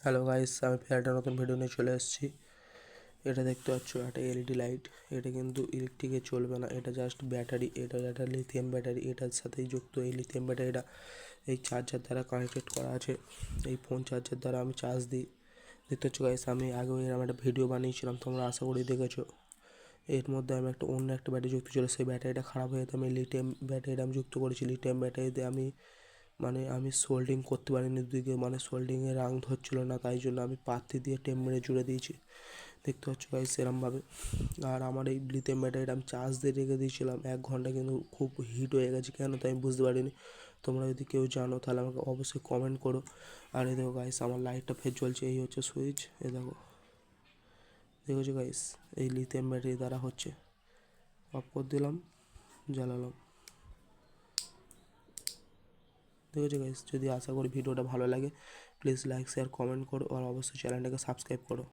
Hello guys, আমি ফের একটা নতুন ভিডিও নিয়ে চলে এসেছি। এটা দেখতে পাচ্ছ একটা এলইডি লাইট। এটা কিন্তু ইলেকট্রিকে চলবে না, এটা জাস্ট ব্যাটারি। এটা একটা লিথিয়াম ব্যাটারি, এটার সাথেই যুক্ত। এই লিথিয়াম ব্যাটারিটা এই চার্জার দ্বারা কানেক্টেড করা আছে। এই ফোন চার্জার দ্বারা আমি চার্জ দিই। দেখতে পাচ্ছ গাইস, আমি আগেও এরকম একটা ভিডিও বানিয়েছিলাম, তোমরা আশা করি দেখেছো। এর মধ্যে আমি অন্য একটা ব্যাটারি যুক্ত ছিল, সেই ব্যাটারিটা খারাপ হয়ে যেত, আমি লিথিয়াম ব্যাটারিটা আমি যুক্ত করেছি। লিথিয়াম ব্যাটারিতে আমি সোল্ডিং করতে পারিনি দুদিকে, সোল্ডিংয়ে রাং ধরছিল না, তাই জন্য আমি পাতি দিয়ে টেপ মেরে জুড়ে দিয়েছি। দেখতে পাচ্ছ গাইস সেরমভাবে। আর আমার এই লিথিয়াম ব্যাটারিটা আমি চার্জ দিয়ে রেখে দিয়েছিলাম 1 ঘন্টা, কিন্তু খুব হিট হয়ে গেছে কেন তাই আমি বুঝতে পারিনি। তোমরা যদি কেউ জানো তাহলে আমাকে অবশ্যই কমেন্ট করো। আর এই দেখো গাইস, আমার লাইটটা ফের জ্বলছে, এই হচ্ছে সুইচ। দেখো, দেখেছো গাইস, এই লিথিয়াম ব্যাটারি দ্বারা হচ্ছে। অফ করে দিলাম, জ্বালালাম। দেখেছো গাইস, যদি আশা করি ভিডিওটা ভালো লাগে, প্লিজ লাইক শেয়ার কমেন্ট করো, আর অবশ্যই চ্যানেলটাকে সাবস্ক্রাইব করো।